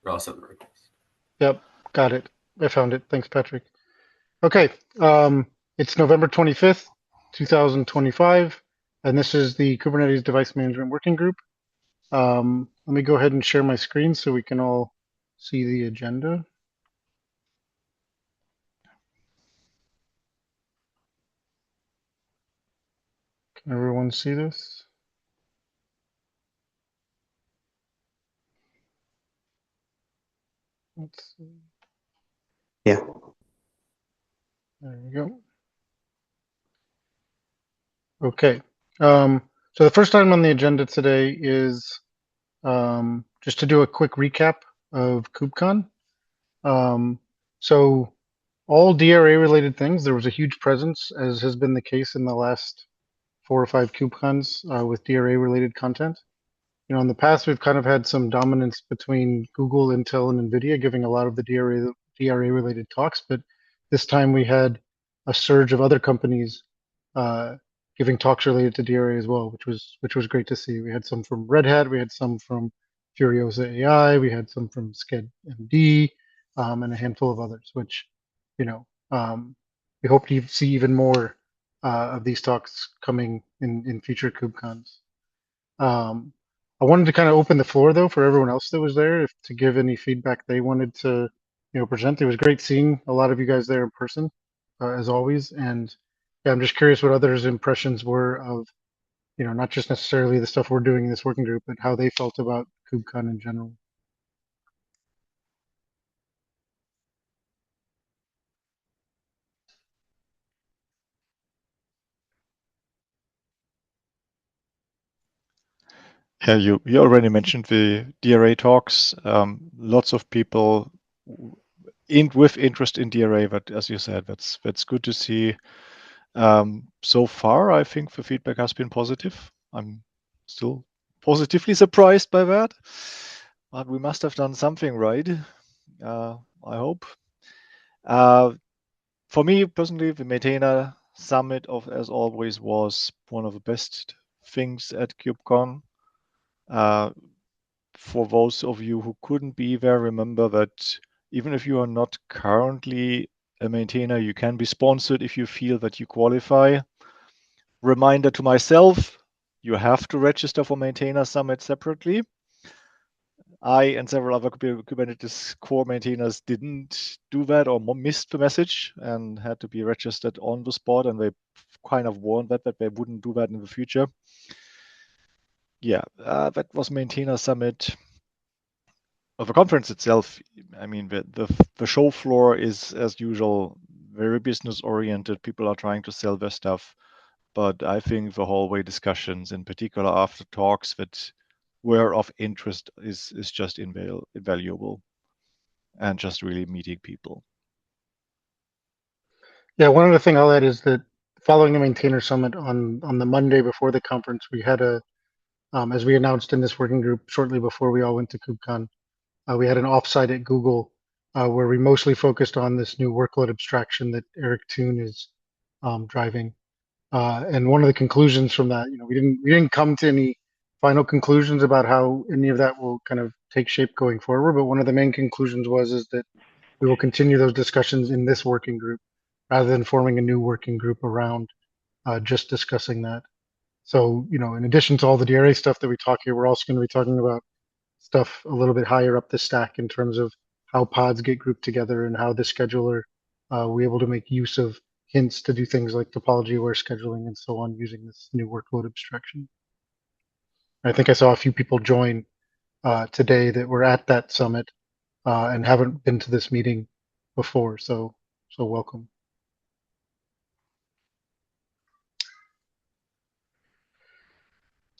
Ross at the request. Yep, got it. I found it. Thanks, Patrick. Okay, it's November 25th, 2025, and this is the Kubernetes Device Management Working Group. Let me go ahead and share my screen so we can all see the agenda. Can everyone see this? Let's see. Yeah. There we go. Okay. So the first item on the agenda today is just to do a quick recap of KubeCon. Um, so all DRA related things, there was a huge presence, as has been the case in the last 4 or 5 KubeCons with DRA related content. You know, in the past, we've kind of had some dominance between Google, Intel, and NVIDIA giving a lot of the DRA related talks, but this time we had a surge of other companies uh, giving talks related to DRA as well, which was great to see. We had some from Red Hat, we had some from Furiosa AI, we had some from Sked MD, and a handful of others. Which, you know, we hope to see even more of these talks coming in future KubeCons. Um, I wanted to kind of open the floor though for everyone else that was there, if to give any feedback they wanted to, present. It was great seeing a lot of you guys there in person, as always. And yeah, I'm just curious what others' impressions were of, not just necessarily the stuff we're doing in this working group, but how they felt about KubeCon in general. Yeah, you already mentioned the DRA talks. Lots of people with interest in DRA, but as you said, that's good to see. So far, I think the feedback has been positive. I'm still positively surprised by that, but we must have done something right. I hope. Uh, for me personally, the Maintainer Summit as always was one of the best things at KubeCon. Uh, for those of you who couldn't be there, remember that even if you are not currently a maintainer, you can be sponsored if you feel that you qualify. Reminder to myself, you have to register for Maintainer Summit separately. I and several other Kubernetes core maintainers didn't do that or missed the message and had to be registered on the spot, and they kind of warned that they wouldn't do that in the future. Yeah, that was Maintainer Summit. Of the conference itself, I mean, the show floor is, as usual, very business oriented. People are trying to sell their stuff. But I think the hallway discussions, in particular after talks that were of interest, is just invaluable and just really meeting people. Yeah, one other thing I'll add is that following the Maintainer Summit on the Monday before the conference, we had as we announced in this working group shortly before we all went to KubeCon, we had an offsite at Google where we mostly focused on this new workload abstraction that Eric Toon is driving. And one of the conclusions from that, we didn't come to any final conclusions about how any of that will kind of take shape going forward. But one of the main conclusions is that we will continue those discussions in this working group rather than forming a new working group around just discussing that. So, in addition to all the DRA stuff that we talk here, we're also going to be talking about stuff a little bit higher up the stack in terms of how pods get grouped together and how the scheduler we're able to make use of hints to do things like topology aware scheduling and so on using this new workload abstraction. I think I saw a few people join today that were at that summit and haven't been to this meeting before, so welcome.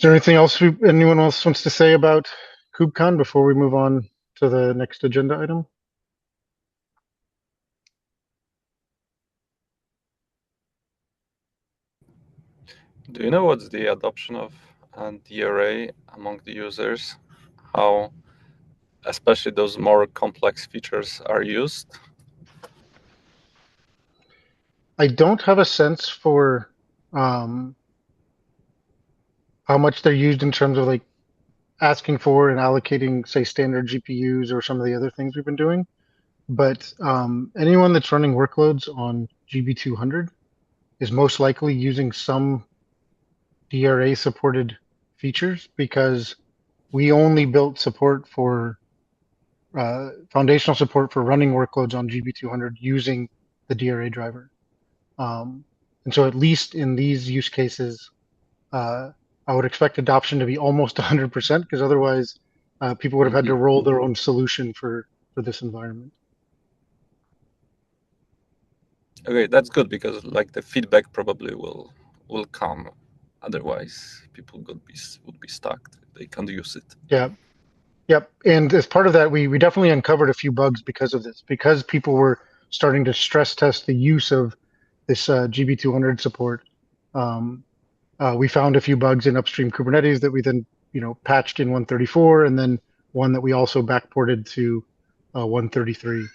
Is there anything else anyone else wants to say about KubeCon before we move on to the next agenda item? Do you know what's the adoption of DRA among the users? How, especially those more complex features, are used? I don't have a sense for how much they're used in terms of like asking for and allocating, say, standard GPUs or some of the other things we've been doing. But anyone that's running workloads on GB200 is most likely using some DRA supported features because we only built support for foundational support for running workloads on GB200 using the DRA driver. And so at least in these use cases, I would expect adoption to be almost 100% because otherwise people would have had to roll their own solution for this environment. Okay, that's good because like the feedback probably will come. Otherwise, people would be stuck. They can't use it. Yeah. Yep. And as part of that, we definitely uncovered a few bugs because of this, because people were starting to stress test the use of this GB200 support. We found a few bugs in upstream Kubernetes that we then, patched in 134, and then one that we also backported to 133.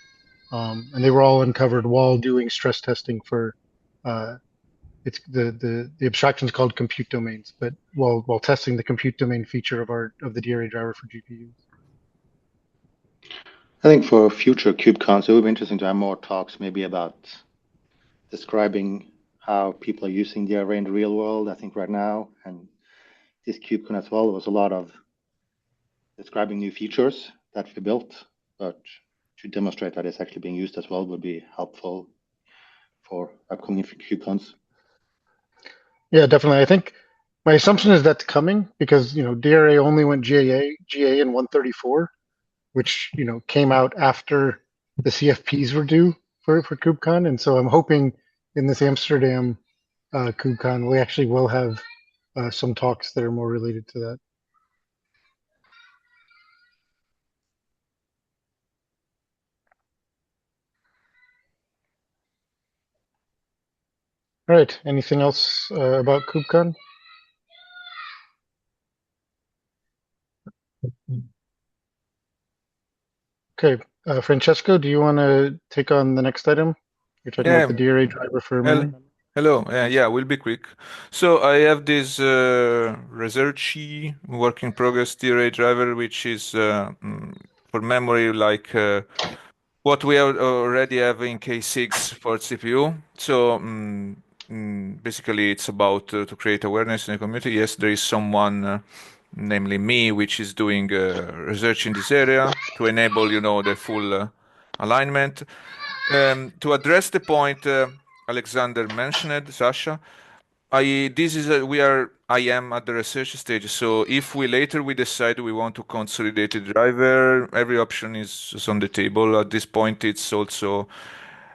And they were all uncovered while doing stress testing for it's the abstraction is called compute domains, but while testing the compute domain feature of the DRA driver for GPUs. I think for future KubeCons, it would be interesting to have more talks maybe about describing how people are using DRA in the real world. I think right now, and this KubeCon as well, there was a lot of describing new features that we built, but to demonstrate that it's actually being used as well would be helpful for upcoming KubeCons. Yeah, definitely. I think my assumption is that's coming because DRA only went GA in 134, which came out after the CFPs were due for KubeCon, and so I'm hoping in this Amsterdam KubeCon we actually will have some talks that are more related to that. All right. Anything else about KubeCon? Okay, Francesco, do you want to take on the next item? You're talking about the DRA driver for memory. Hello. Yeah, we'll be quick. So I have this Researchy work in progress DRA driver, which is for memory like what we already have in K6 for CPU. So basically, it's about to create awareness in the community. Yes, there is someone, namely me, which is doing research in this area to enable, the full alignment. To address the point Alexander mentioned, Sasha, I am at the research stage. So if we decide we want to consolidate the driver, every option is on the table. At this point, it's also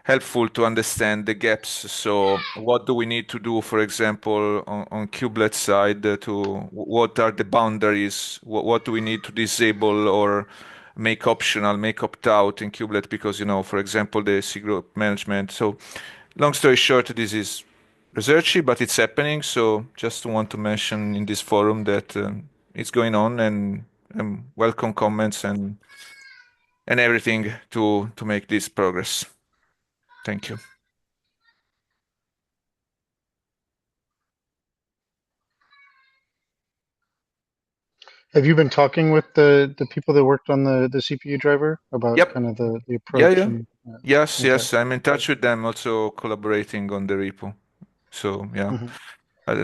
helpful to understand the gaps. So what do we need to do, for example, on kubelet side what are the boundaries? What do we need to disable or make optional, make opt-out in kubelet because, for example, the C group management. So long story short, this is researchy, but it's happening. So just want to mention in this forum that it's going on and welcome comments and everything to make this progress. Thank you. Have you been talking with the people that worked on the CPU driver about kind of the approach? Yeah. Yes. I'm in touch with them, also collaborating on the repo. So yeah, at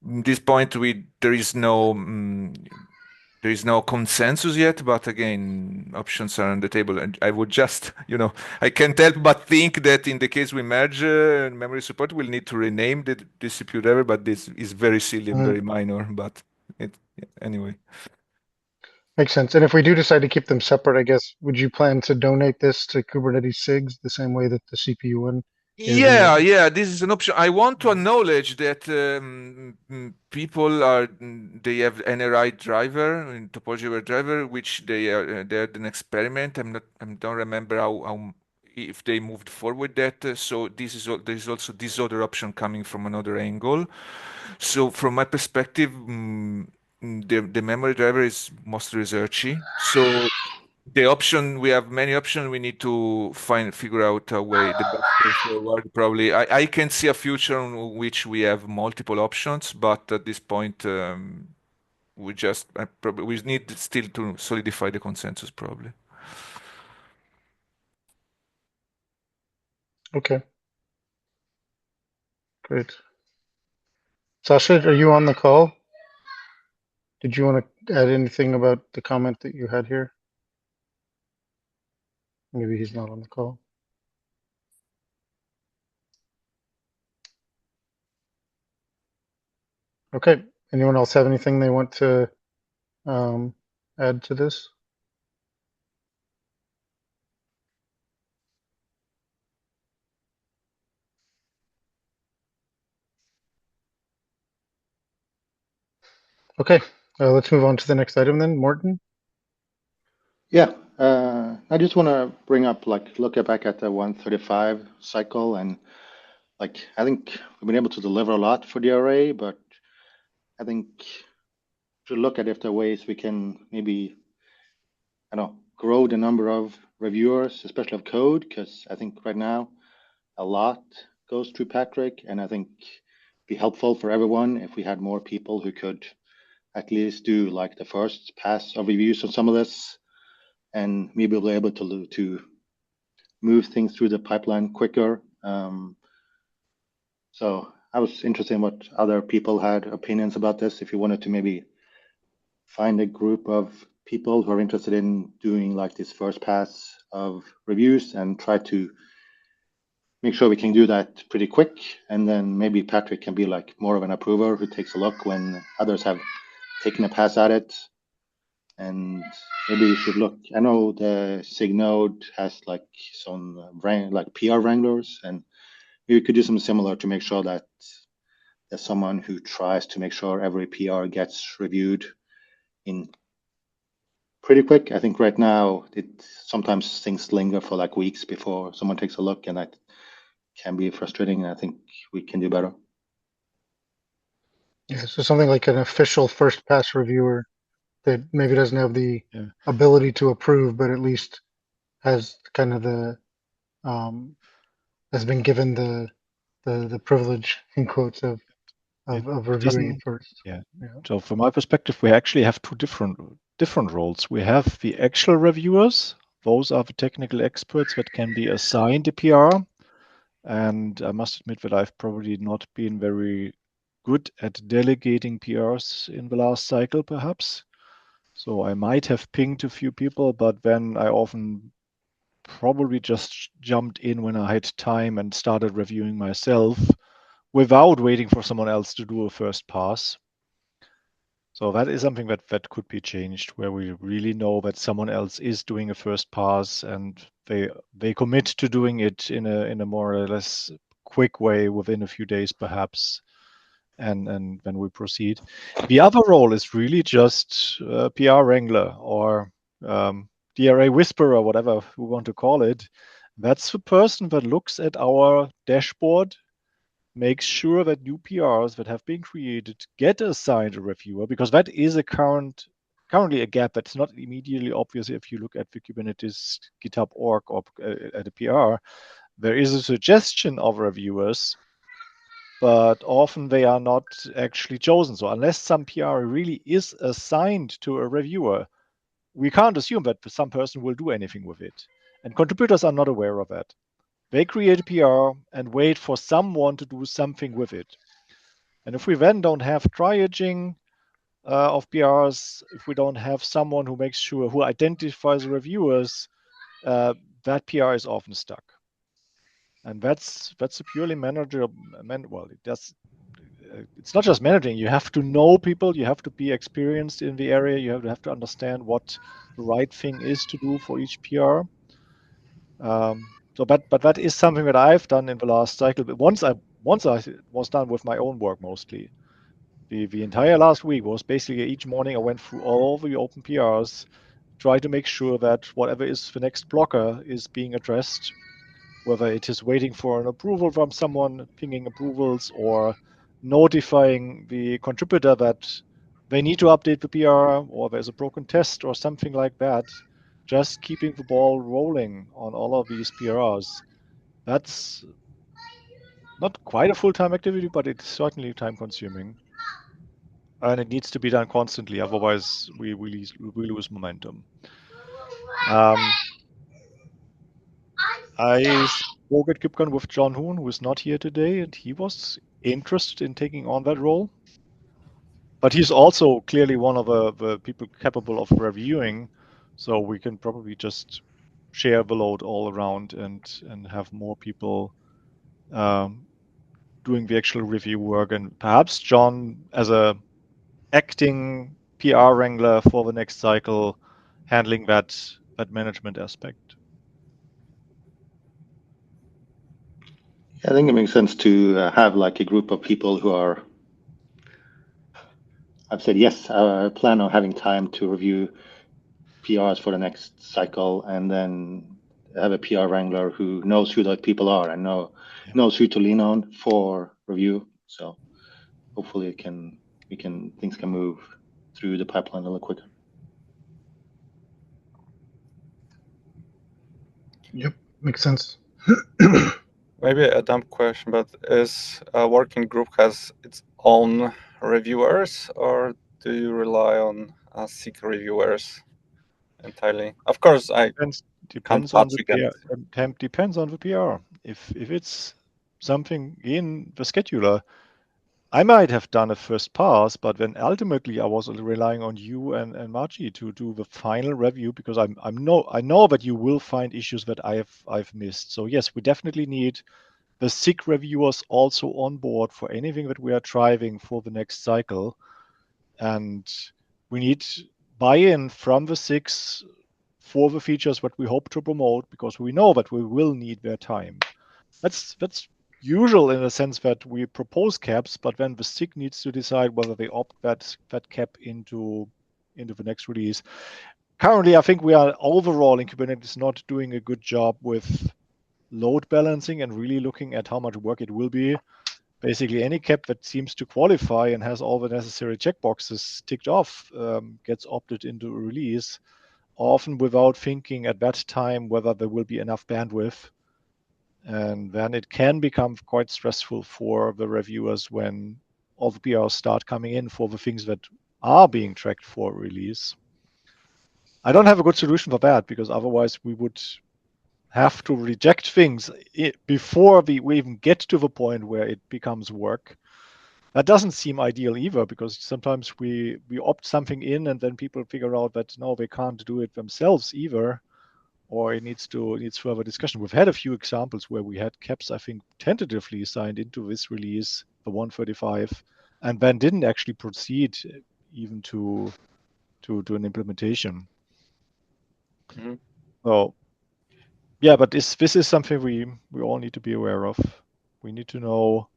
this point there is no consensus yet, but again, options are on the table. And I would just, I can't help but think that in the case we merge memory support, we'll need to rename the CPU driver, but this is very silly and very minor. But anyway. Makes sense. And if we do decide to keep them separate, I guess, would you plan to donate this to Kubernetes SIGs the same way that the CPU one? Yeah, this is an option. I want to acknowledge that people they have NRI driver, topology driver, which they had an experiment. I don't remember how if they moved forward that. So there's also this other option coming from another angle. So from my perspective, the memory driver is mostly researchy. So we have many options. We need to figure out a way, the best way forward. Probably, I can see a future in which we have multiple options, but at this point, we need still to solidify the consensus probably. Okay. Great. Sasha, are you on the call? Did you want to add anything about the comment that you had here? Maybe he's not on the call. Okay. Anyone else have anything they want to add to this? Okay. Let's move on to the next item then. Morten? Yeah, I just want to bring up, like, look back at the 135 cycle, and like, I think we've been able to deliver a lot for DRA, but I think to look at if there are ways we can maybe, I don't know, grow the number of reviewers, especially of code, because I think right now a lot goes through Patrick, and I think it'd be helpful for everyone if we had more people who could at least do like the first pass of reviews on some of this, and maybe we'll be able to move things through the pipeline quicker. So I was interested in what other people had opinions about this. If you wanted to maybe find a group of people who are interested in doing like this first pass of reviews and try to make sure we can do that pretty quick. And then maybe Patrick can be like more of an approver who takes a look when others have taken a pass at it. And maybe you should look. I know the Signode has like some like PR wranglers, and maybe we could do something similar to make sure that there's someone who tries to make sure every PR gets reviewed in pretty quick. I think right now sometimes things linger for like weeks before someone takes a look, and that can be frustrating. And I think we can do better. Yeah, so something like an official first pass reviewer that maybe doesn't have the Yeah. ability to approve, but at least has kind of has been given the privilege in quotes of reviewing it first. Yeah. Yeah. So from my perspective, we actually have two different roles. We have the actual reviewers. Those are the technical experts that can be assigned a PR. And I must admit that I've probably not been very good at delegating PRs in the last cycle, perhaps. So I might have pinged a few people, but then I often probably just jumped in when I had time and started reviewing myself without waiting for someone else to do a first pass. So that is something that could be changed, where we really know that someone else is doing a first pass and they commit to doing it in a more or less quick way within a few days, perhaps, and then we proceed. The other role is really just PR wrangler or DRA whisperer, whatever we want to call it. That's the person that looks at our dashboard, makes sure that new PRs that have been created get assigned a reviewer, because that is currently a gap that's not immediately obvious if you look at the Kubernetes GitHub org or at a PR. There is a suggestion of reviewers, but often they are not actually chosen. So unless some PR really is assigned to a reviewer, we can't assume that some person will do anything with it. And contributors are not aware of that. They create a PR and wait for someone to do something with it. And if we then don't have triaging of PRs, if we don't have someone who makes sure, who identifies reviewers, that PR is often stuck. And that's a purely managerial. Well, it's not just managing. You have to know people. You have to be experienced in the area. You have to understand what the right thing is to do for each PR. But that is something that I've done in the last cycle. But once I was done with my own work mostly. The entire last week was basically each morning I went through all the open PRs, try to make sure that whatever is the next blocker is being addressed, whether it is waiting for an approval from someone, pinging approvals, or notifying the contributor that they need to update the PR or there's a broken test or something like that. Just keeping the ball rolling on all of these PRs. That's not quite a full-time activity, but it's certainly time-consuming. and it needs to be done constantly. Otherwise, we lose momentum. I spoke at KubeCon with John Hoon, who is not here today, and he was interested in taking on that role. But he's also clearly one of the people capable of reviewing, so we can probably just share the load all around and have more people doing the actual review work, and perhaps John as a acting PR wrangler for the next cycle, handling that management aspect. I think it makes sense to have like a group of people who are. I've said yes. I plan on having time to review PRs for the next cycle, and then have a PR wrangler who knows who those people are and knows who to lean on for review. So hopefully things can move through the pipeline a little quicker. Yep, makes sense. Maybe a dumb question, but is a working group has its own reviewers, or do you rely on SIG reviewers entirely? Of course, I Depends on the PR. Depends on the PR. If it's something in the scheduler, I might have done a first pass, but then ultimately I was relying on you and Margie to do the final review, because I know that you will find issues that I've missed. So yes, we definitely need the SIG reviewers also on board for anything that we are driving for the next cycle, and we need buy-in from the SIGs for the features that we hope to promote, because we know that we will need their time. That's usual in the sense that we propose caps, but then the SIG needs to decide whether they opt that cap into the next release. Currently, I think we are overall in Kubernetes not doing a good job with load balancing and really looking at how much work it will be. Basically, any cap that seems to qualify and has all the necessary checkboxes ticked off gets opted into a release, often without thinking at that time whether there will be enough bandwidth. And then it can become quite stressful for the reviewers when all the PRs start coming in for the things that are being tracked for release. I don't have a good solution for that, because otherwise we would have to reject things before we even get to the point where it becomes work. That doesn't seem ideal either, because sometimes we opt something in and then people figure out that no, they can't do it themselves either, or it needs further discussion. We've had a few examples where we had caps, I think, tentatively signed into this release, the 135, and then didn't actually proceed even to an implementation. Mm-hmm. So yeah, but this is something we all need to be aware of. We need to know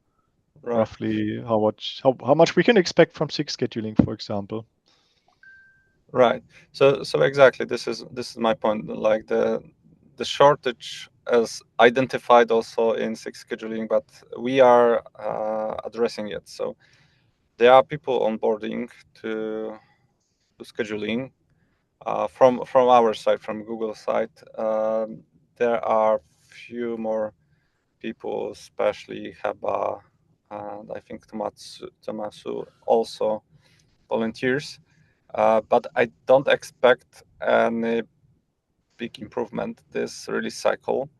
roughly how much we can expect from SIG scheduling, for example. Right. So exactly, this is my point. Like the shortage is identified also in SIG scheduling, but we are addressing it. So there are people onboarding to scheduling from our side, from Google side. There are few more people, especially Heba, and I think Tomasu also volunteers. But I don't expect any big improvement this release cycle.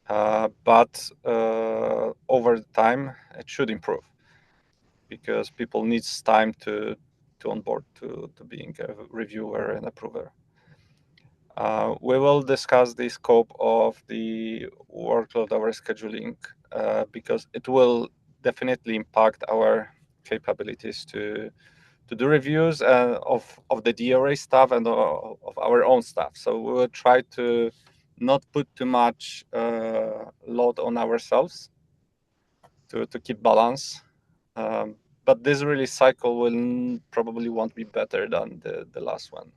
But over time, it should improve, because people needs time to onboard to being a reviewer and approver. We will discuss the scope of the workload hour scheduling, because it will definitely impact our capabilities to do reviews of the DRA stuff and of our own stuff. So we will try to not put too much load on ourselves to keep balance. But this release cycle will probably won't be better than the last one.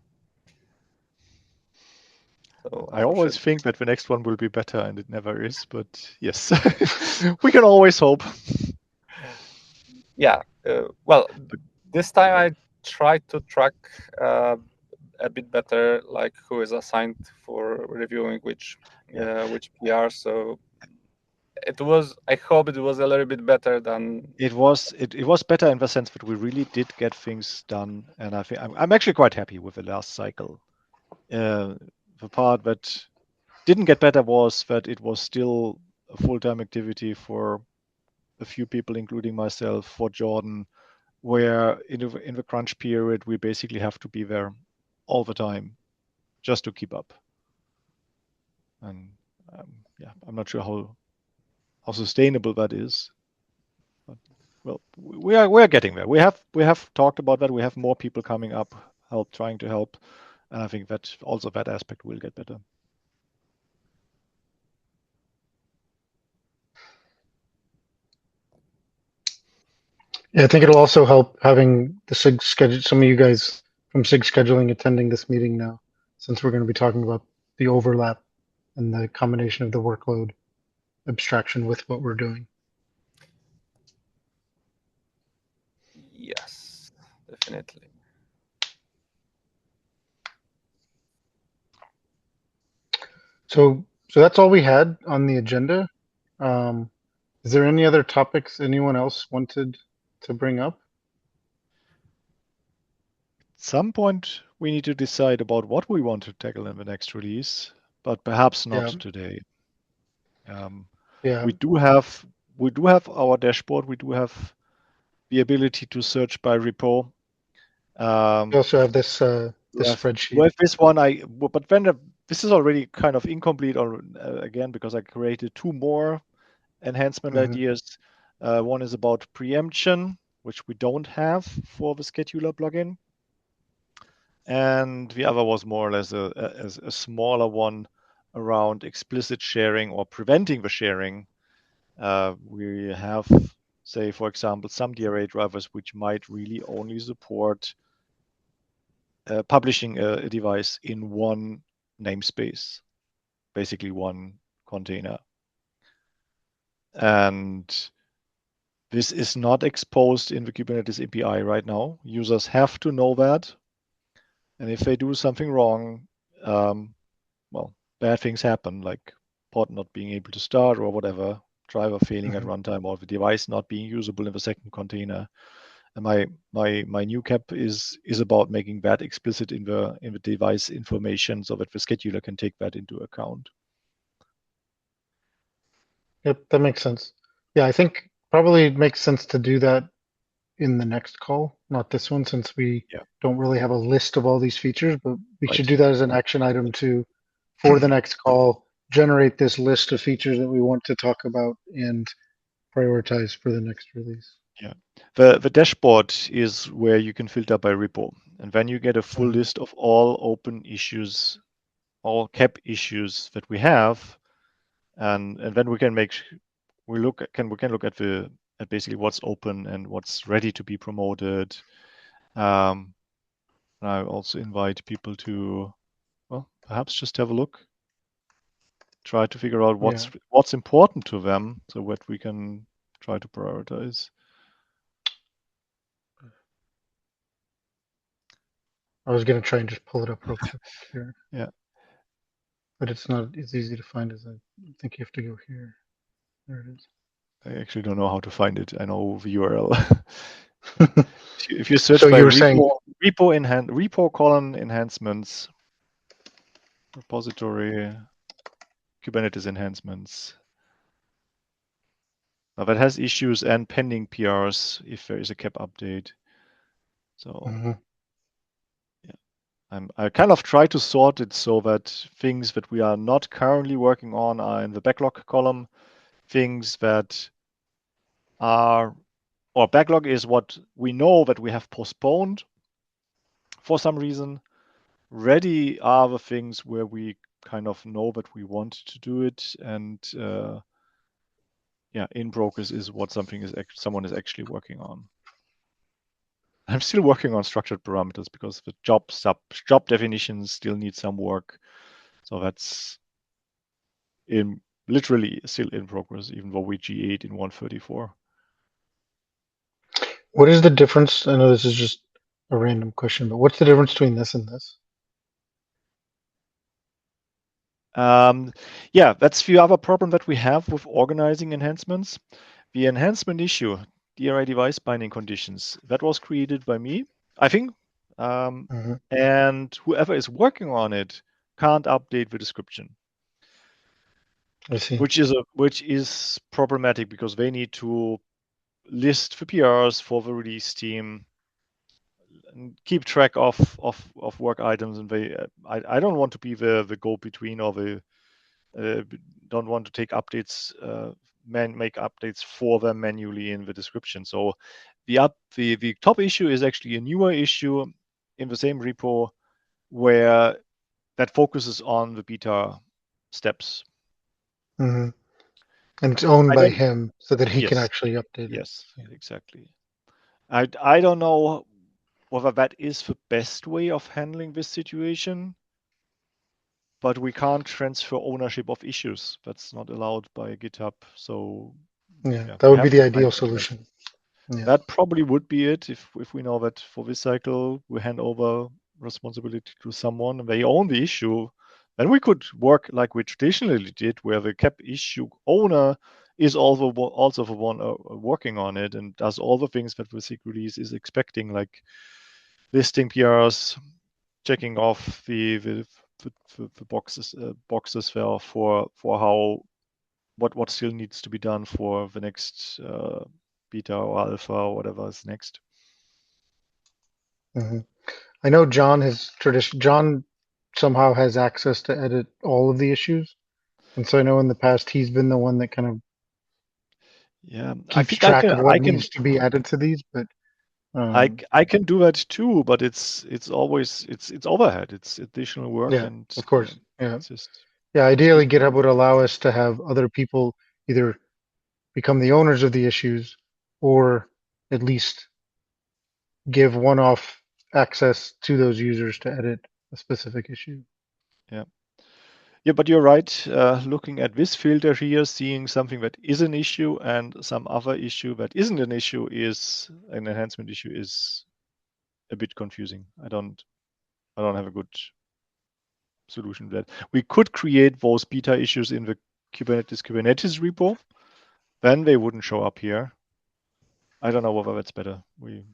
So I always think that the next one will be better, and it never is. But yes, we can always hope. Yeah. Well, this time I tried to track a bit better, like who is assigned for reviewing which PR. So it was. I hope it was a little bit better than. It was better in the sense that we really did get things done, and I think I'm actually quite happy with the last cycle. The part that didn't get better was that it was still a full-time activity for a few people, including myself, for Jordan, where in the crunch period we basically have to be there all the time just to keep up. And yeah, I'm not sure how sustainable that is. But, well, we are getting there. We have talked about that. We have more people coming up, trying to help, and I think that also that aspect will get better. Yeah, I think it'll also help having the SIG schedule, some of you guys from SIG scheduling attending this meeting now, since we're going to be talking about the overlap and the combination of the workload abstraction with what we're doing. Yes, definitely. So that's all we had on the agenda. Is there any other topics anyone else wanted to bring up? At some point, we need to decide about what we want to tackle in the next release, but perhaps not Yeah. today. Yeah. We do have our dashboard. We do have the ability to search by repo. We also have this spreadsheet. With this one, but then this is already kind of incomplete again because I created two more enhancement ideas. One is about preemption, which we don't have for the scheduler plugin, and the other was more or less a smaller one around explicit sharing or preventing the sharing. We have, say, for example, some DRA drivers which might really only support publishing a device in one namespace, basically one container. And this is not exposed in the Kubernetes API right now. Users have to know that. And if they do something wrong, well, bad things happen, like pod not being able to start or whatever, driver failing at runtime, or the device not being usable in the second container. And my new cap is about making that explicit in the device information so that the scheduler can take that into account. Yep, that makes sense. Yeah, I think probably it makes sense to do that in the next call, not this one, since we don't really have a list of all these features, but we should do that as an action item to, for the next call, generate this list of features that we want to talk about and prioritize for the next release. Yeah, the dashboard is where you can filter by repo, and then you get a full list of all open issues, all cap issues that we have, and then we can look at basically what's open and what's ready to be promoted. And I also invite people to, well, perhaps just have a look, try to figure out what's important to them, so what we can try to prioritize. I was going to try and just pull it up real quick here. Yeah. But it's not as easy to find as I think you have to go here. There it is. I actually don't know how to find it. I know the URL. If you search So by you were saying repo colon enhancements, repository, Kubernetes enhancements. Now that has issues and pending PRs if there is a cap update. So yeah, I kind of try to sort it so that things that we are not currently working on are in the backlog column. Things that are, or backlog is what we know that we have postponed for some reason. Ready are the things where we kind of know that we want to do it, and yeah, in progress is what someone is actually working on. I'm still working on structured parameters because the job definitions still need some work. So that's literally still in progress, even though we G8 in 134. What is the difference? I know this is just a random question, but what's the difference between this and this? Yeah, that's the other problem that we have with organizing enhancements. The enhancement issue, DRA device binding conditions, that was created by me, I think. And whoever is working on it can't update the description, I see. which is problematic because they need to list the PRs for the release team and keep track of work items. And I don't want to be the go-between or the don't want to take updates, make updates for them manually in the description. So the top issue is actually a newer issue in the same repo where that focuses on the beta steps. And it's owned I by don't- him so that he can Yes. actually update it. Yes, exactly. I don't know whether that is the best way of handling this situation, but we can't transfer ownership of issues. That's not allowed by GitHub. So Yeah, that we would be have the to find ideal that. solution. Yeah. That probably would be it if we know that for this cycle we hand over responsibility to someone and they own the issue. Then we could work like we traditionally did, where the CAP issue owner is also the one working on it and does all the things that the SIG release is expecting, like listing PRs, checking off the boxes there for how what still needs to be done for the next beta or alpha or whatever is next. I know John John somehow has access to edit all of the issues. And so I know in the past he's been the one that kind of Yeah, I keeps think track of what needs to be added to these, but I can do that too, but it's always it's overhead. It's additional work, yeah, and of course. Yeah. it's just Yeah, ideally GitHub would allow us to have other people either become the owners of the issues or at least give one-off access to those users to edit a specific issue. yeah. But you're right. Looking at this filter here, seeing something that is an issue and some other issue that isn't an issue is an enhancement issue is a bit confusing. I don't have a good solution to that. We could create those beta issues in the Kubernetes repo. Then they wouldn't show up here. I don't know whether that's better. We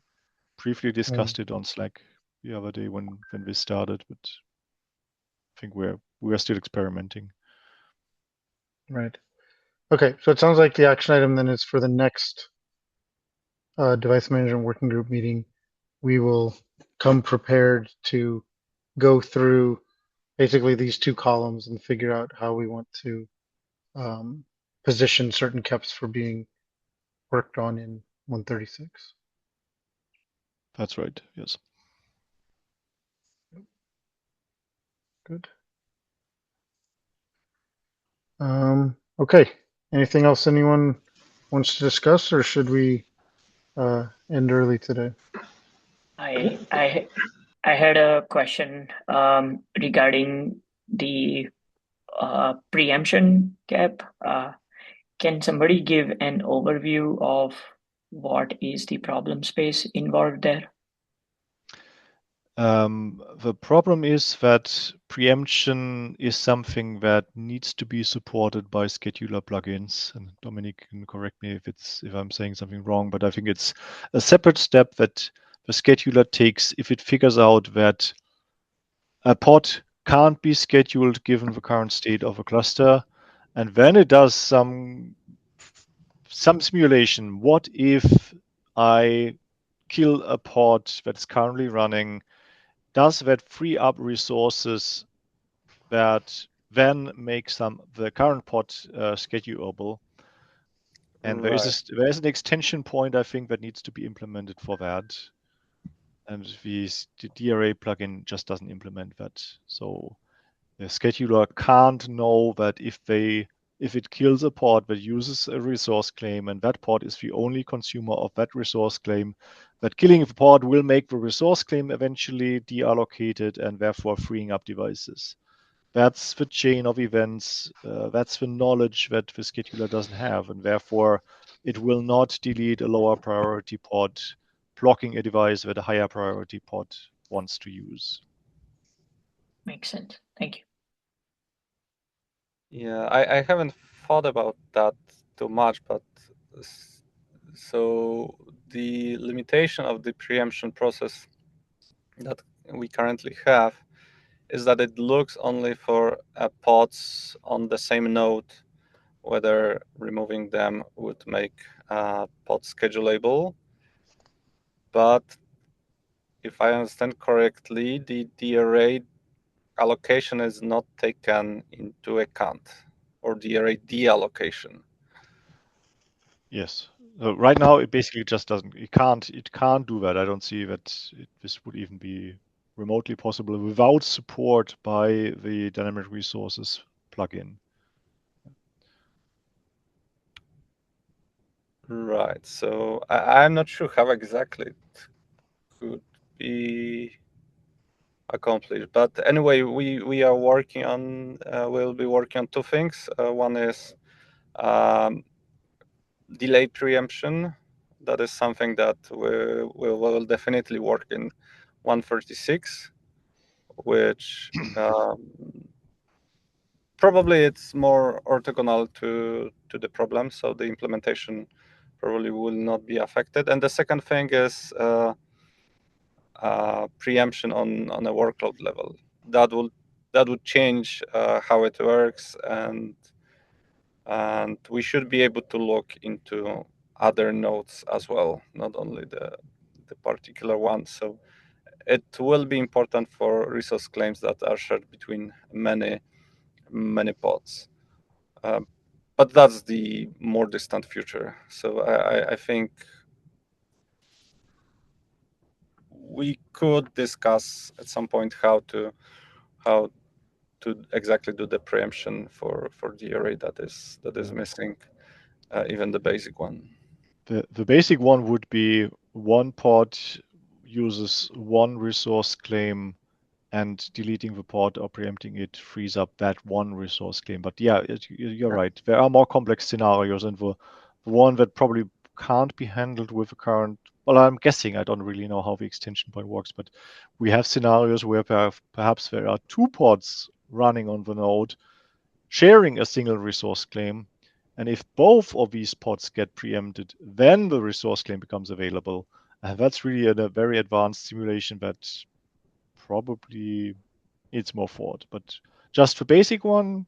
briefly discussed it on Slack the other day when we started, but I think we're still experimenting. Right. Okay, so it sounds like the action item then is for the next device management working group meeting. We will come prepared to go through basically these two columns and figure out how we want to position certain KEPs for being worked on in 136. That's right. Yes. Good. Okay. Anything else anyone wants to discuss, or should we end early today? I had a question regarding the preemption KEP. Can somebody give an overview of what is the problem space involved there? The problem is that preemption is something that needs to be supported by scheduler plugins. And Dominic can correct me if I'm saying something wrong, but I think it's a separate step that the scheduler takes if it figures out that a pod can't be scheduled given the current state of a cluster, and then it does some simulation. What if I kill a pod that's currently running? Does that free up resources that then make the current pod schedulable? And there is an extension point, I think, that needs to be implemented for that. And the DRA plugin just doesn't implement that. So the scheduler can't know that if it kills a pod that uses a resource claim and that pod is the only consumer of that resource claim, that killing the pod will make the resource claim eventually deallocated and therefore freeing up devices. That's the chain of events. That's the knowledge that the scheduler doesn't have, and therefore it will not delete a lower priority pod, blocking a device that a higher priority pod wants to use. Makes sense. Thank you. Yeah, I haven't thought about that too much, but so the limitation of the preemption process that we currently have is that it looks only for pods on the same node, whether removing them would make pod schedulable. But if I understand correctly, the array allocation is not taken into account, or the array deallocation. Yes. Right now, it basically just doesn't. It can't do that. I don't see that this would even be remotely possible without support by the dynamic resources plugin. Right. So I'm not sure how exactly it could be accomplished, but anyway, we are working on. We'll be working on two things. One is delay preemption. That is something that we will definitely work in 136, which probably it's more orthogonal to the problem, so the implementation probably will not be affected. And the second thing is preemption on a workload level. That would change how it works, and we should be able to look into other nodes as well, not only the particular one. So it will be important for resource claims that are shared between many pods. But that's the more distant future. So I think we could discuss at some point how to exactly do the preemption for the array that is missing, even the basic one. The basic one would be one pod uses one resource claim, and deleting the pod or preempting it frees up that one resource claim. But yeah, you're right. There are more complex scenarios, and the one that probably can't be handled with the current. Well, I'm guessing, I don't really know how the extension point works, but we have scenarios where perhaps there are two pods running on the node sharing a single resource claim. And if both of these pods get preempted, then the resource claim becomes available. And that's really a very advanced simulation that probably needs more thought. But just the basic one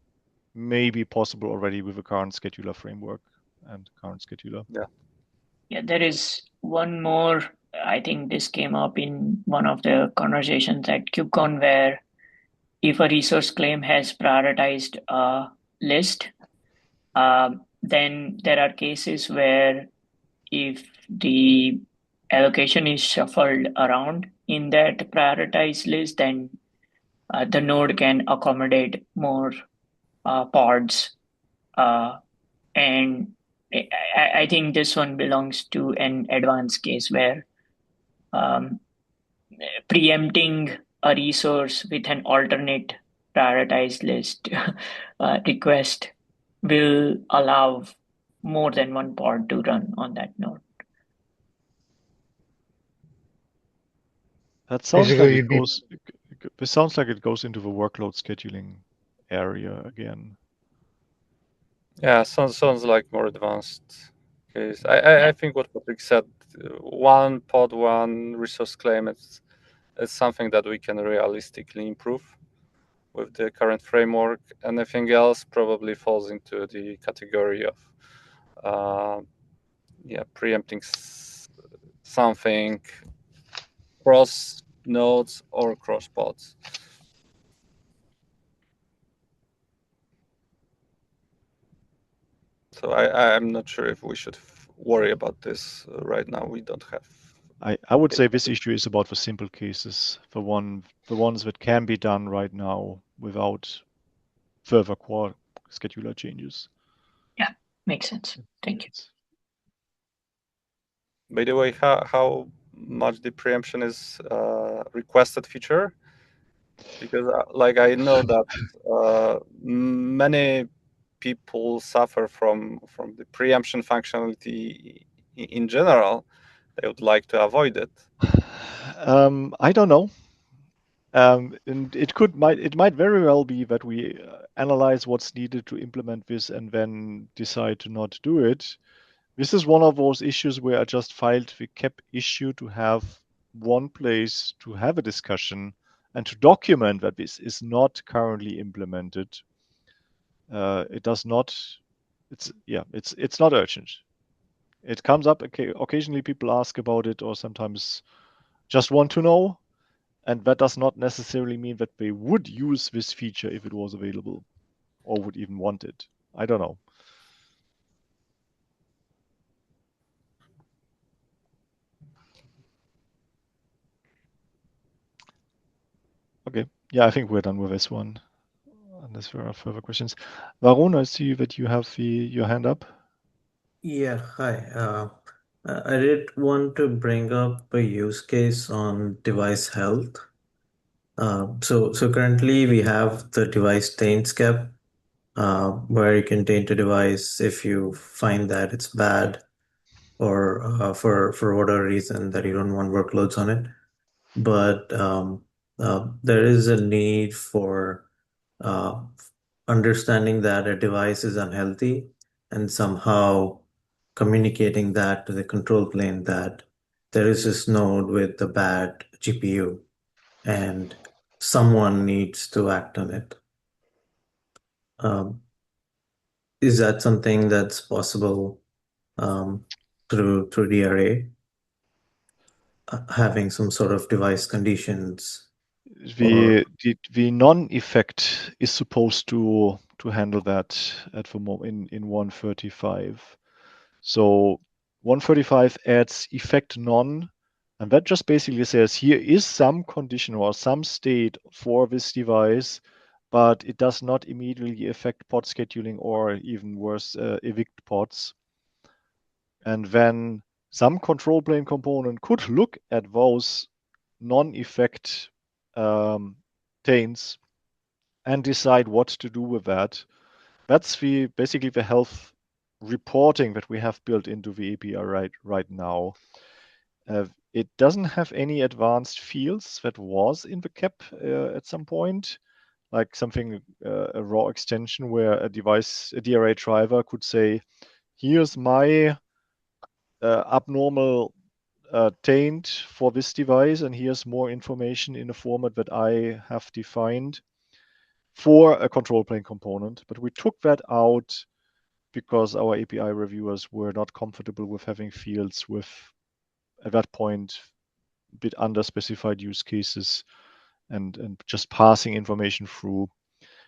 may be possible already with the current scheduler framework and current scheduler. Yeah, there is one more. I think this came up in one of the conversations at KubeCon, where if a resource claim has prioritized a list, then there are cases where if the allocation is shuffled around in that prioritized list, then the node can accommodate more pods. And I think this one belongs to an advanced case where preempting a resource with an alternate prioritized list request will allow more than one pod to run on that node. That sounds Basically, like you'd it be- goes. This sounds like it goes into the workload scheduling area again. Yeah, sounds like more advanced case. I think what Patrick said, one pod, one resource claim, it's something that we can realistically improve with the current framework. Anything else probably falls into the category of preempting something cross nodes or cross pods. So I'm not sure if we should worry about this right now. We don't have. I would say this issue is about the simple cases, the ones that can be done right now without further core scheduler changes. Yeah, makes sense. Thank you. By the way, how much the preemption is requested feature? Because like I know that many people suffer from the preemption functionality in general. They would like to avoid it. I don't know. And it might very well be that we analyze what's needed to implement this and then decide to not do it. This is one of those issues where I just filed the KEP issue to have one place to have a discussion and to document that this is not currently implemented. It does not. It's not urgent. It comes up occasionally. People ask about it, or sometimes just want to know. And that does not necessarily mean that they would use this feature if it was available or would even want it. I don't know. Okay. Yeah, I think we're done with this one. Unless there are further questions. Varun, I see that you have your hand up. Yeah, hi. I did want to bring up a use case on device health. So currently we have the device taint step, where you can taint a device if you find that it's bad or for whatever reason that you don't want workloads on it. But there is a need for understanding that a device is unhealthy and somehow communicating that to the control plane that there is this node with a bad GPU and someone needs to act on it. Is that something that's possible through DRA? Having some sort of device conditions. The non-effect is supposed to handle that at the moment in 135. So 135 adds effect non, and that just basically says here is some condition or some state for this device, but it does not immediately affect pod scheduling or even worse, evict pods. And then some control plane component could look at those non-effect taints and decide what to do with that. That's basically the health reporting that we have built into the API right now. It doesn't have any advanced fields that was in the KEP at some point, like something a raw extension where a DRA driver could say, "Here's my abnormal taint for this device, and here's more information in a format that I have defined for a control plane component." But we took that out because our API reviewers were not comfortable with having fields with, at that point, a bit under-specified use cases and just passing information through.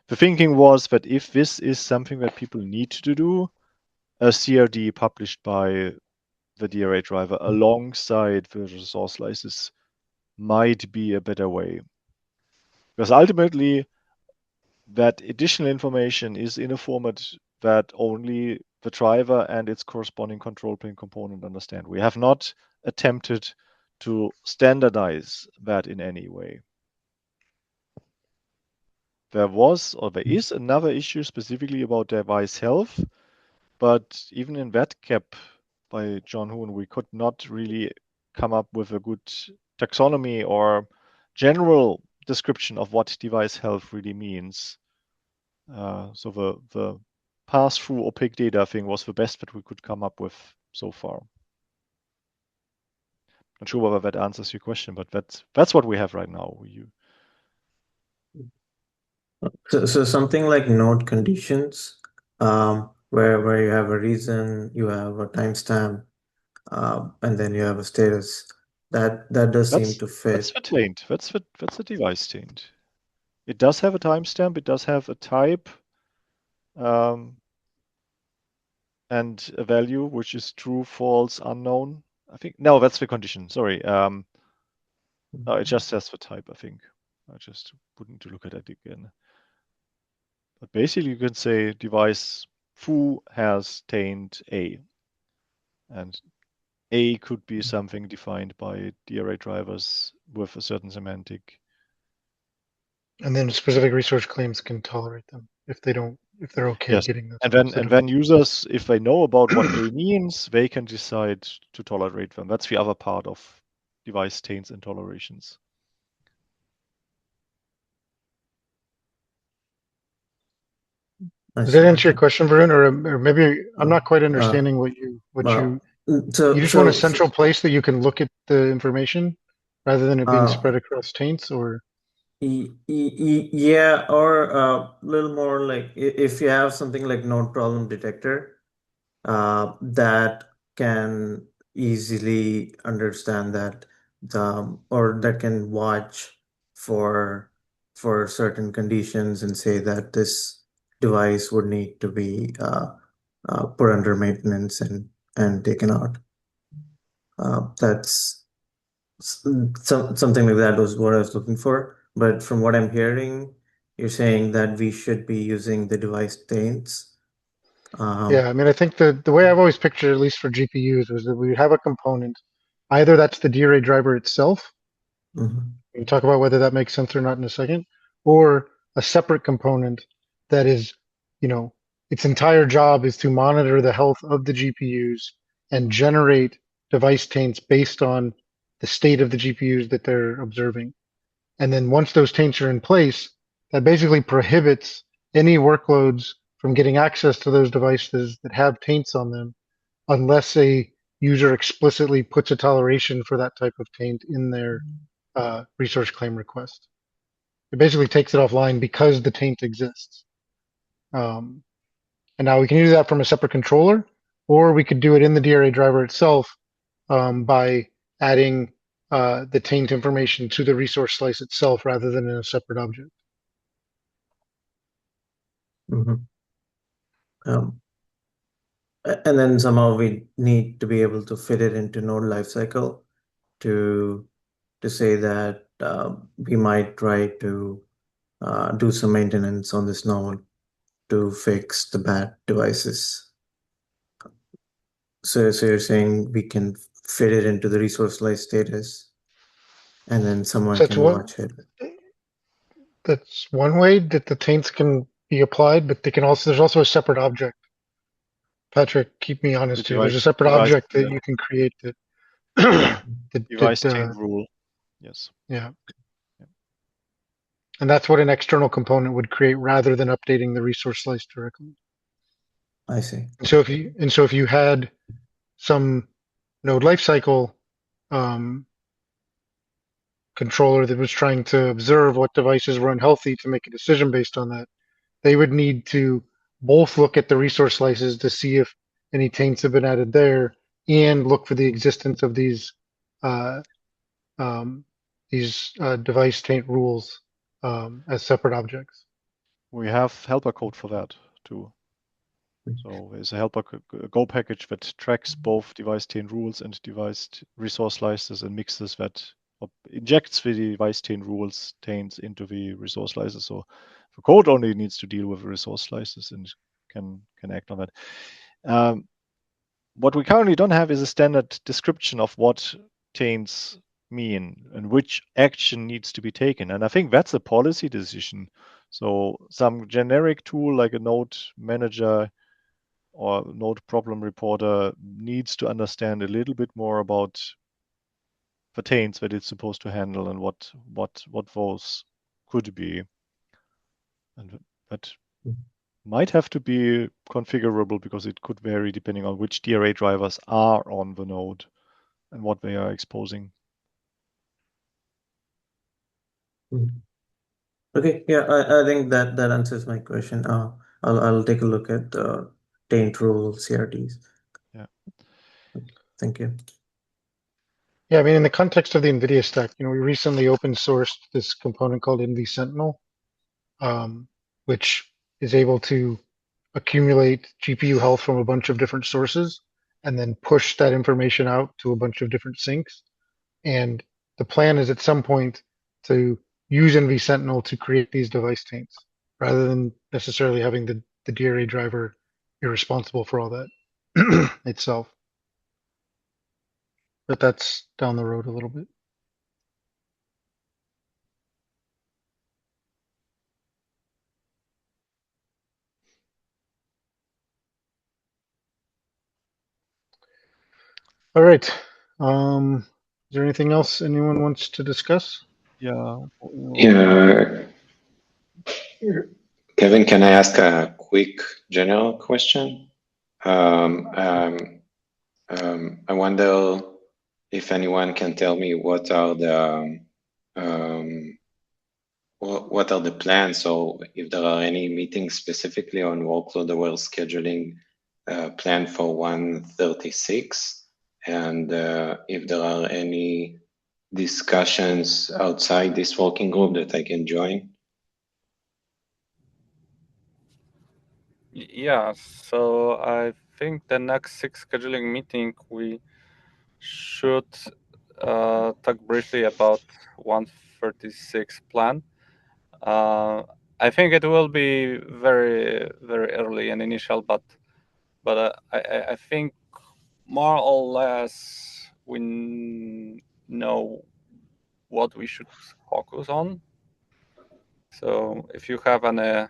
The thinking was that if this is something that people need to do, a CRD published by the DRA driver alongside the resource slices might be a better way. Because ultimately, that additional information is in a format that only the driver and its corresponding control plane component understand. We have not attempted to standardize that in any way. There is another issue specifically about device health, but even in that KEP by John Hoon, we could not really come up with a good taxonomy or general description of what device health really means. So the pass-through opaque data thing was the best that we could come up with so far. Not sure whether that answers your question, but that's what we have right now. So something like node conditions, where you have a reason, you have a timestamp, and then you have a status. That does seem to fit. That's the taint. That's the device taint. It does have a timestamp. It does have a type, and a value which is true, false, unknown. I think no, that's the condition. Sorry. No, it just says the type. I think I just wouldn't look at it again. But basically, you can say device foo has taint A, and A could be something defined by DRA drivers with a certain semantic. And then specific research claims can tolerate them if they're okay Yes. getting that. And then users, if they know about what A means, they can decide to tolerate them. That's the other part of device taints and tolerations. Does that answer your Okay. question, Varun? Or maybe I'm not quite understanding what you So you just want a central place that you can look at the information rather than it being spread across taints, or yeah, or a little more like if you have something like node problem detector that can easily understand that or that can watch for certain conditions and say that this device would need to be put under maintenance and taken out. That's something like that was what I was looking for. But from what I'm hearing, you're saying that we should be using the device taints. yeah, I mean, I think the way I've always pictured, at least for GPUs, was that we have a component. Either that's the DRA driver itself. Mhm. We can talk about whether that makes sense or not in a second, or a separate component that is, its entire job is to monitor the health of the GPUs and generate device taints based on the state of the GPUs that they're observing. And then once those taints are in place, that basically prohibits any workloads from getting access to those devices that have taints on them, unless a user explicitly puts a toleration for that type of taint in their resource claim request. It basically takes it offline because the taint exists. And now we can do that from a separate controller, or we could do it in the DRA driver itself by adding the taint information to the resource slice itself rather than in a separate object. Mhm. And then somehow we need to be able to fit it into node lifecycle to say that we might try to do some maintenance on this node to fix the bad devices. So you're saying we can fit it into the resource slice status, and then someone So that's can watch it. That's one way that the taints can be applied, but they can also, there's also a separate object. Patrick, keep me honest here. There's a separate object that you can create that device taint rule. Yes. Yeah. And that's what an external component would create rather than updating the resource slice directly. I see. And so if you had some node lifecycle controller that was trying to observe what devices were unhealthy to make a decision based on that, they would need to both look at the resource slices to see if any taints have been added there and look for the existence of these device taint rules as separate objects. We have helper code for that too. So there's a helper Go package that tracks both device taint rules and device resource slices and mixes that, or injects the device taint rules taints into the resource slices. So the code only needs to deal with the resource slices and can act on that. What we currently don't have is a standard description of what taints mean and which action needs to be taken. And I think that's a policy decision. So some generic tool like a node manager or node problem reporter needs to understand a little bit more about the taints that it's supposed to handle and what those could be. And that might have to be configurable because it could vary depending on which DRA drivers are on the node and what they are exposing. Okay, yeah, I think that answers my question. I'll take a look at taint rule CRTs. Yeah. Thank you. Yeah, I mean, in the context of the NVIDIA stack, we recently open sourced this component called NVSentinel, which is able to accumulate GPU health from a bunch of different sources and then push that information out to a bunch of different sinks. And the plan is at some point to use NVSentinel to create these device taints rather than necessarily having the DRA driver be responsible for all that itself. But that's down the road a little bit. All right. Is there anything else anyone wants to discuss? Yeah. Yeah. Kevin, can I ask a quick general question? I wonder if anyone can tell me what are the plans, so if there are any meetings specifically on workload-aware scheduling planned for 136, and if there are any discussions outside this working group that I can join. Yeah, so I think the next SIG scheduling meeting we should talk briefly about 136 plan. I think it will be very early and initial, but I think more or less we know what we should focus on. So if you have any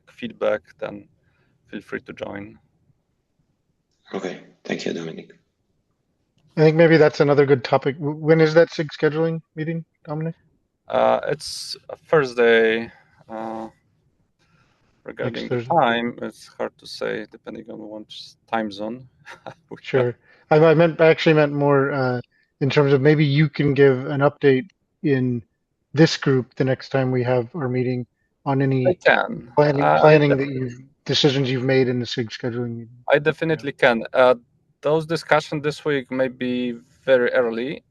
feedback, then feel free to join. Okay, thank you, Dominic. I think maybe that's another good topic. When is that SIG scheduling meeting, Dominic? It's Thursday. Regarding the Thursday. time, it's hard to say depending on which time zone. Sure. I actually meant more in terms of maybe you can give an update in this group the next time we have our meeting on I any can. planning decisions you've made in the SIG scheduling meeting. I definitely can. Those discussions this week may be very early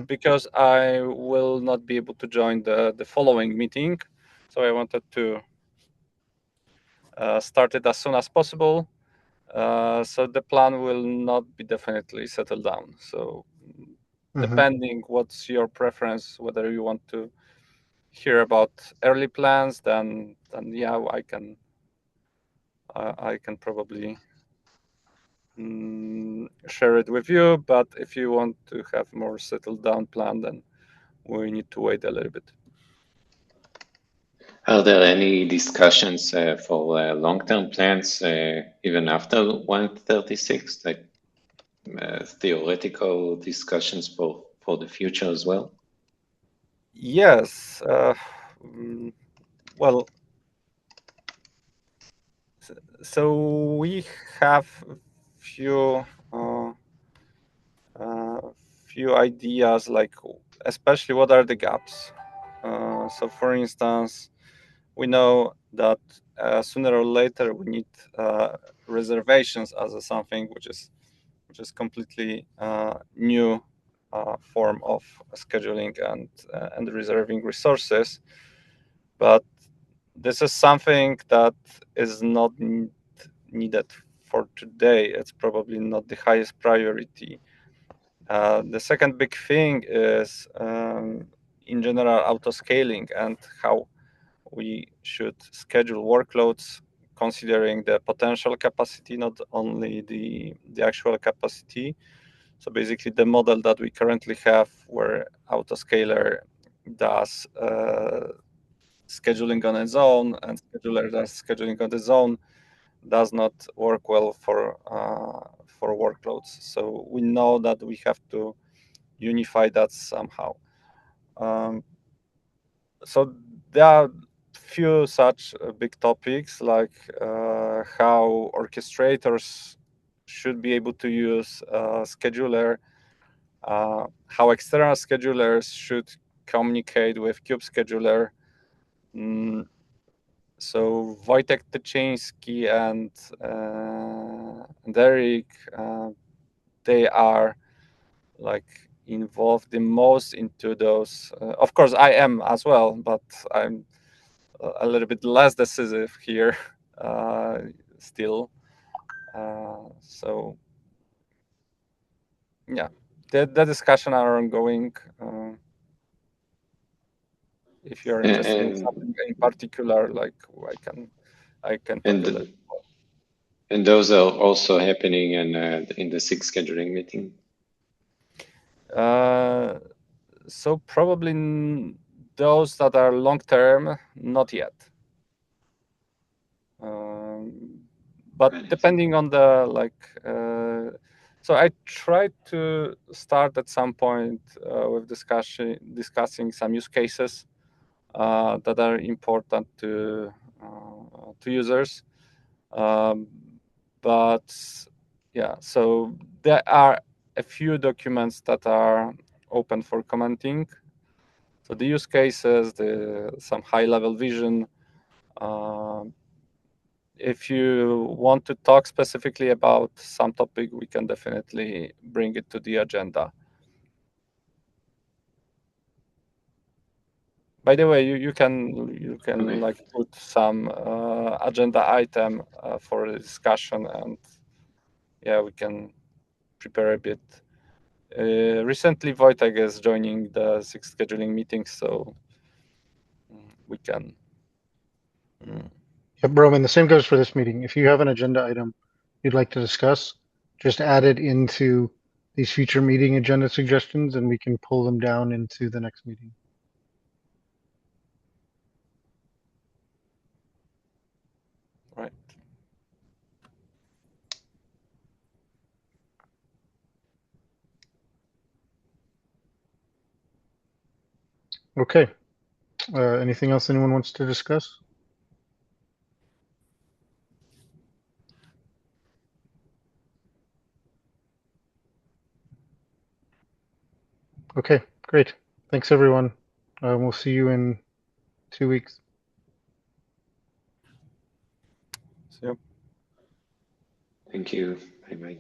because I will not be able to join the following meeting. So I wanted to start it as soon as possible. So the plan will not be definitely settled down. So depending what's your preference, whether you want to hear about early plans, then yeah, I can probably share it with you. But if you want to have more settled down plan, then we need to wait a little bit. Are there any discussions for long-term plans even after 136, like theoretical discussions for the future as well? Yes. Well, so we have few ideas, like especially what are the gaps. So for instance, we know that sooner or later we need reservations as something which is completely new form of scheduling and reserving resources. But this is something that is not needed for today. It's probably not the highest priority. The second big thing is, in general, auto-scaling and how we should schedule workloads considering the potential capacity, not only the actual capacity. So basically the model that we currently have where autoscaler does scheduling on its own and scheduler does scheduling on its own does not work well for workloads. So we know that we have to unify that somehow. So there are few such big topics, like how orchestrators should be able to use scheduler, how external schedulers should communicate with KubeScheduler. So Wojtek Tyczyński and Eric, they are involved the most into those. Of course, I am as well, but I'm a little bit less decisive here still. So yeah, the discussion are ongoing. If you're interested in something in particular, I can talk a little bit more. And those are also happening in the SIG scheduling meeting? So probably those that are long term, not yet. But depending on the so I tried to start at some point with discussing some use cases that are important to to users. But yeah, so there are a few documents that are open for commenting. So the use cases, some high-level vision. If you want to talk specifically about some topic, we can definitely bring it to the agenda. By the way, you can Okay. like put some agenda item for a discussion, and yeah, we can prepare a bit. Recently, Wojtek is joining the SIG scheduling meeting, so we can. Yep, Roman, the same goes for this meeting. If you have an agenda item you'd like to discuss, just add it into these future meeting agenda suggestions and we can pull them down into the next meeting. Right. Okay. Anything else anyone wants to discuss? Okay, great. Thanks, everyone. We'll see you in 2 weeks. So. Thank you. Bye bye.